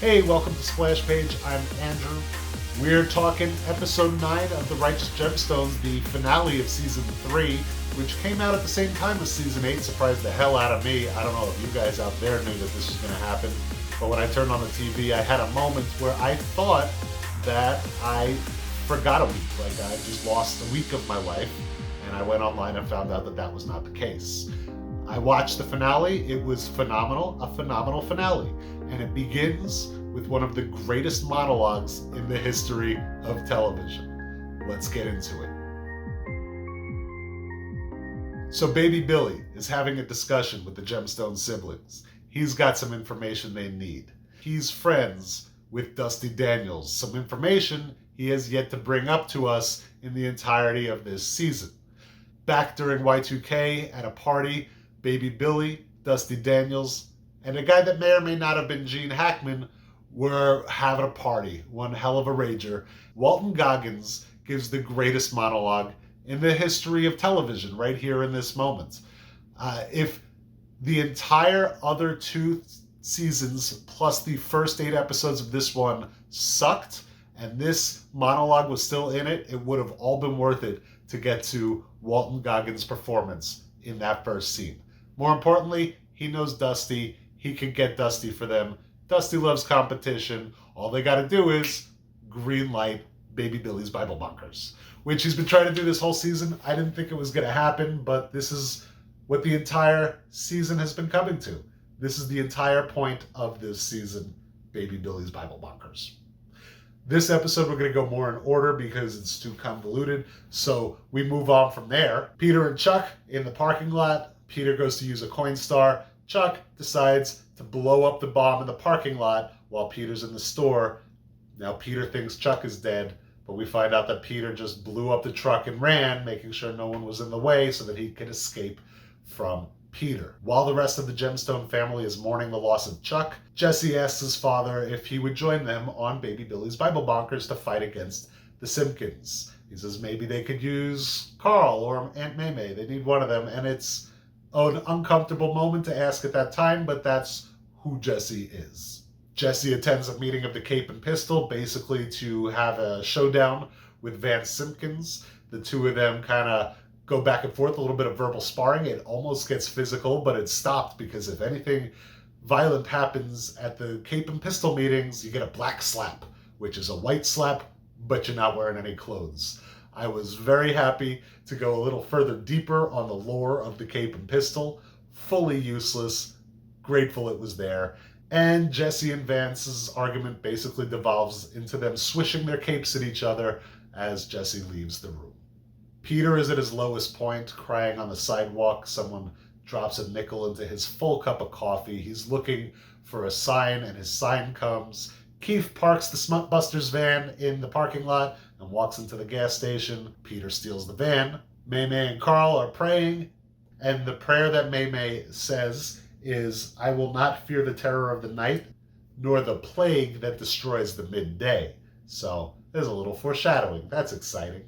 Hey, welcome to Splash Page. I'm Andrew. We're talking episode 9 of the Righteous Gemstones, the finale of season 3, which came out at the same time as season 8. Surprised the hell out of me. I don't know if you guys out there knew that this was going to happen, but when I turned on the TV, I had a moment where I thought that I forgot a week. Like I just lost a week of my life, and I went online and found out that that was not the case. I watched the finale. It was phenomenal, a phenomenal finale. And it begins with one of the greatest monologues in the history of television. Let's get into it. So Baby Billy is having a discussion with the Gemstone siblings. He's got some information they need. He's friends with Dusty Daniels, some information he has yet to bring up to us in the entirety of this season. Back during Y2K at a party, Baby Billy, Dusty Daniels, and a guy that may or may not have been Gene Hackman were having a party. One hell of a rager. Walton Goggins gives the greatest monologue in the history of television right here in this moment. If the entire other 2 seasons plus the first 8 episodes of this one sucked and this monologue was still in it, it would have all been worth it to get to Walton Goggins' performance in that first scene. More importantly, he knows Dusty. He can get Dusty for them. Dusty loves competition. All they got to do is green light Baby Billy's Bible Bonkers, which he's been trying to do this whole season. I didn't think it was going to happen, but this is what the entire season has been coming to. This is the entire point of this season, Baby Billy's Bible Bonkers. This episode, we're going to go more in order because it's too convoluted. So we move on from there. Peter and Chuck in the parking lot. Peter goes to use a Coinstar. Chuck decides to blow up the bomb in the parking lot while Peter's in the store. Now Peter thinks Chuck is dead, but we find out that Peter just blew up the truck and ran, making sure no one was in the way so that he could escape from Peter. While the rest of the Gemstone family is mourning the loss of Chuck, Jesse asks his father if he would join them on Baby Billy's Bible Bonkers to fight against the Simpkins. He says maybe they could use Carl or Aunt Maymay. They need one of them, and it's an uncomfortable moment to ask at that time, but that's who Jesse is. Jesse attends a meeting of the Cape and Pistol, basically to have a showdown with Vance Simpkins. The two of them kind of go back and forth, a little bit of verbal sparring. It almost gets physical, but it's stopped because if anything violent happens at the Cape and Pistol meetings, you get a black slap, which is a white slap, but you're not wearing any clothes. I was very happy to go a little further deeper on the lore of the Cape and Pistol. Fully useless. Grateful it was there. And Jesse and Vance's argument basically devolves into them swishing their capes at each other as Jesse leaves the room. Peter is at his lowest point, crying on the sidewalk. Someone drops a nickel into his full cup of coffee. He's looking for a sign, and his sign comes. Keith parks the Smutbusters van in the parking lot and walks into the gas station. Peter steals the van. Maymay and Carl are praying, and the prayer that Maymay says is, "I will not fear the terror of the night, nor the plague that destroys the midday." So there's a little foreshadowing. That's exciting.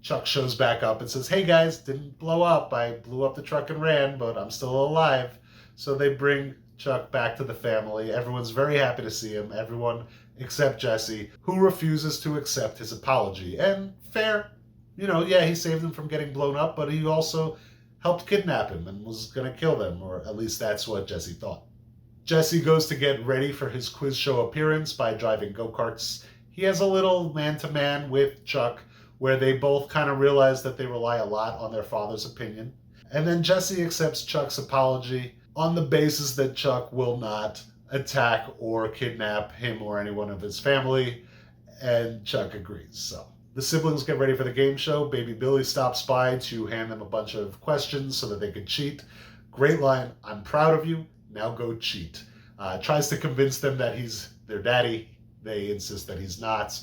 Chuck shows back up and says, "Hey guys, didn't blow up. I blew up the truck and ran, but I'm still alive." So they bring Chuck back to the family. Everyone's very happy to see him. Everyone except Jesse, who refuses to accept his apology. And fair. Yeah, he saved them from getting blown up, but he also helped kidnap him and was going to kill them, or at least that's what Jesse thought. Jesse goes to get ready for his quiz show appearance by driving go-karts. He has a little man-to-man with Chuck where they both kind of realize that they rely a lot on their father's opinion. And then Jesse accepts Chuck's apology on the basis that Chuck will not attack or kidnap him or anyone of his family, and Chuck agrees. So the siblings get ready for the game show. Baby Billy stops by to hand them a bunch of questions so that they could cheat. Great line, "I'm proud of you, now go cheat." Tries to convince them that he's their daddy. They insist that he's not.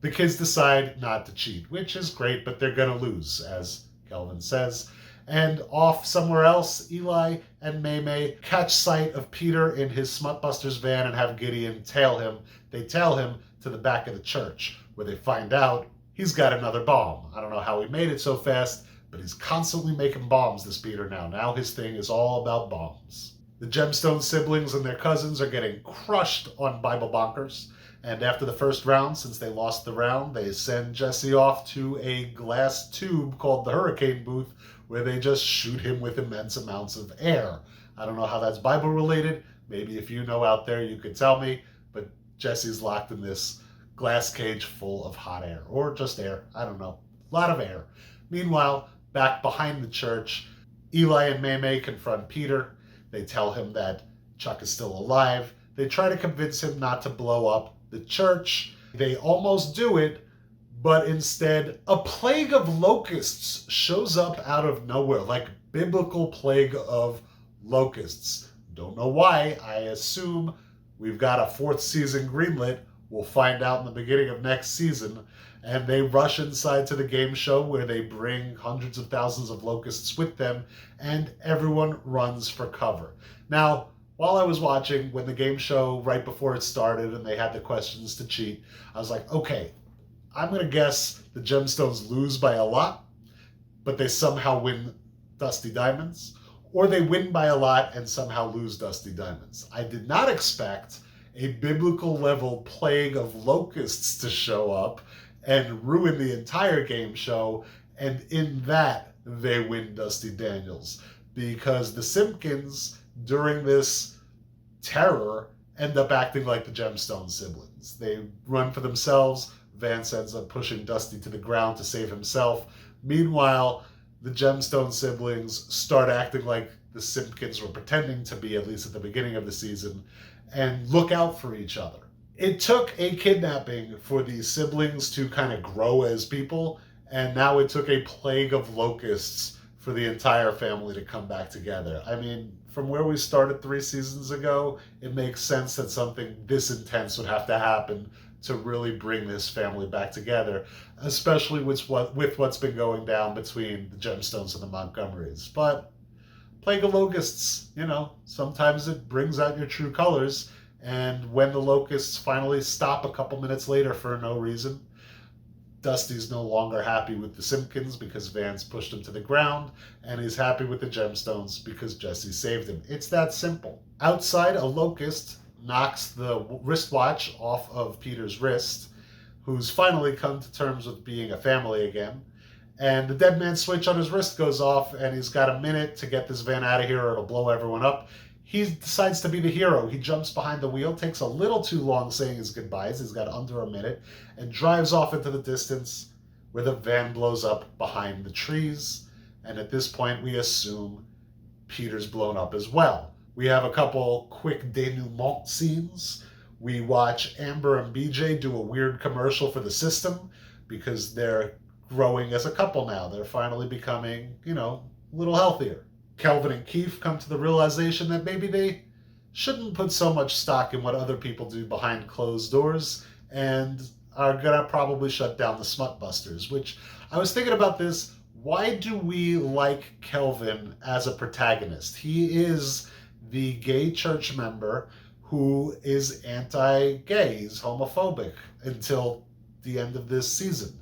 The kids decide not to cheat, which is great, but they're going to lose, as Kelvin says. And off somewhere else, Eli and Maymay catch sight of Peter in his Smutbusters van and have Gideon tail him. They tail him to the back of the church, where they find out he's got another bomb. I don't know how he made it so fast, but he's constantly making bombs, this Peter now. Now his thing is all about bombs. The Gemstone siblings and their cousins are getting crushed on Bible Bonkers. And after the first round, since they lost the round, they send Jesse off to a glass tube called the Hurricane Booth, where they just shoot him with immense amounts of air. I don't know how that's Bible related. Maybe if you know out there, you could tell me. But Jesse's locked in this glass cage full of hot air, or just air. I don't know. A lot of air. Meanwhile, back behind the church, Eli and May confront Peter. They tell him that Chuck is still alive. They try to convince him not to blow up the church. They almost do it, but instead a plague of locusts shows up out of nowhere, like biblical plague of locusts. Don't know why. I assume we've got a fourth season greenlit. We'll find out in the beginning of next season. And they rush inside to the game show where they bring hundreds of thousands of locusts with them, and everyone runs for cover. Now, while I was watching, when the game show, right before it started and they had the questions to cheat, I was like, okay, I'm going to guess the Gemstones lose by a lot, but they somehow win Dusty Diamonds, or they win by a lot and somehow lose Dusty Diamonds. I did not expect a biblical level plague of locusts to show up and ruin the entire game show, and in that they win Dusty Daniels, because the Simpkins, during this terror, end up acting like the Gemstone siblings. They run for themselves. Vance ends up pushing Dusty to the ground to save himself. Meanwhile, the Gemstone siblings start acting like the Simpkins were pretending to be, at least at the beginning of the season, and look out for each other. It took a kidnapping for these siblings to kind of grow as people, and now it took a plague of locusts for the entire family to come back together. I mean, from where we started 3 seasons ago, it makes sense that something this intense would have to happen to really bring this family back together, especially with what's been going down between the Gemstones and the Montgomerys. But plague of locusts, sometimes it brings out your true colors. And when the locusts finally stop a couple minutes later for no reason, Dusty's no longer happy with the Simpkins because Vance pushed him to the ground, and he's happy with the Gemstones because Jesse saved him. It's that simple. Outside, a locust knocks the wristwatch off of Peter's wrist, who's finally come to terms with being a family again. And the dead man switch on his wrist goes off, and he's got a minute to get this van out of here or it'll blow everyone up. He decides to be the hero. He jumps behind the wheel, takes a little too long saying his goodbyes. He's got under a minute, and drives off into the distance where the van blows up behind the trees. And at this point, we assume Peter's blown up as well. We have a couple quick denouement scenes. We watch Amber and BJ do a weird commercial for the system because they're growing as a couple now. They're finally becoming, a little healthier. Kelvin and Keith come to the realization that maybe they shouldn't put so much stock in what other people do behind closed doors, and are gonna probably shut down the Smut Busters, which I was thinking about this. Why do we like Kelvin as a protagonist? He is the gay church member who is anti-gay. He's homophobic until the end of this season.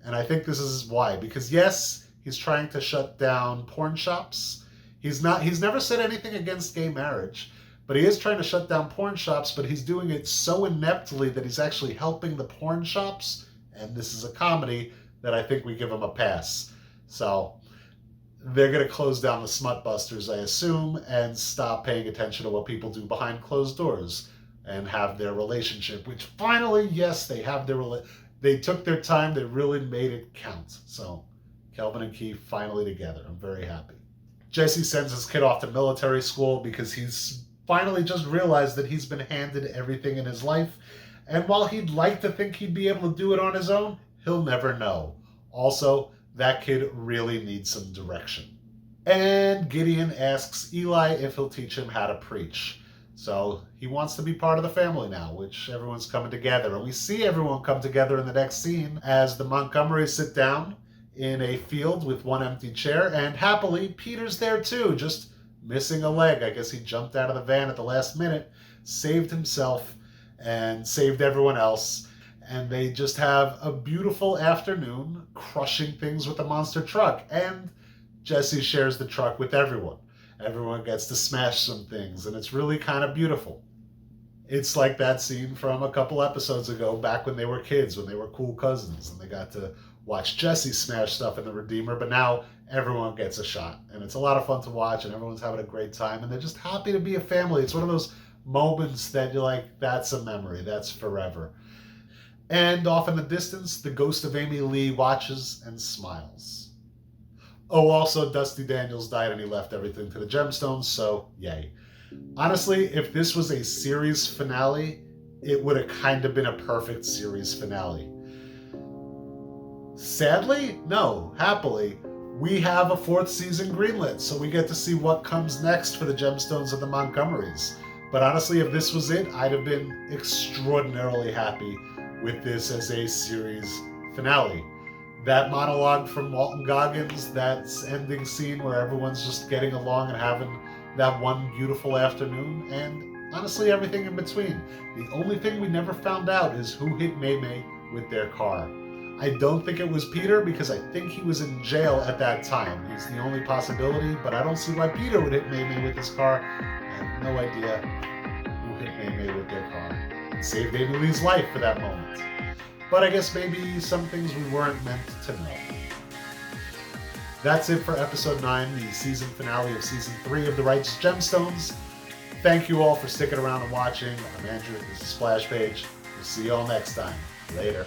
And I think this is why. Because yes, he's trying to shut down porn shops. He's never said anything against gay marriage, but he is trying to shut down porn shops, but he's doing it so ineptly that he's actually helping the porn shops, and this is a comedy, that I think we give him a pass. So they're going to close down the Smut Busters, I assume, and stop paying attention to what people do behind closed doors and have their relationship, which finally, yes, they have they took their time, they really made it count. So Kelvin and Keith finally together. I'm very happy. Jesse sends his kid off to military school because he's finally just realized that he's been handed everything in his life. And while he'd like to think he'd be able to do it on his own, he'll never know. Also, that kid really needs some direction. And Gideon asks Eli if he'll teach him how to preach. So he wants to be part of the family now, which everyone's coming together. And we see everyone come together in the next scene as the Montgomerys sit down in a field with one empty chair, and happily, Peter's there too, just missing a leg. I guess he jumped out of the van at the last minute, saved himself, and saved everyone else. And they just have a beautiful afternoon crushing things with a monster truck. And Jesse shares the truck with everyone. Everyone gets to smash some things, and it's really kind of beautiful. It's like that scene from a couple episodes ago, back when they were kids, when they were cool cousins, and they got to watch Jesse smash stuff in the Redeemer, but now everyone gets a shot, and it's a lot of fun to watch, and everyone's having a great time, and they're just happy to be a family. It's one of those moments that you're like, that's a memory, that's forever. And off in the distance, the ghost of Amy Lee watches and smiles. Oh, also, Dusty Daniels died and he left everything to the Gemstones, so yay. Honestly, if this was a series finale, it would have kind of been a perfect series finale. Sadly, no. Happily, we have a 4th season greenlit, so we get to see what comes next for the Gemstones and the Montgomerys. But honestly, if this was it, I'd have been extraordinarily happy with this as a series finale. That monologue from Walton Goggins, that ending scene where everyone's just getting along and having that one beautiful afternoon, and honestly everything in between. The only thing we never found out is who hit May with their car. I don't think it was Peter, because I think he was in jail at that time. He's the only possibility, but I don't see why Peter would hit May with his car. I have no idea who hit May with their car. It saved Amy Lee's life for that moment. But I guess maybe some things we weren't meant to know. That's it for episode 9, the season finale of season 3 of The Righteous Gemstones. Thank you all for sticking around and watching. I'm Andrew, this is Splash Page. We'll see you all next time. Later.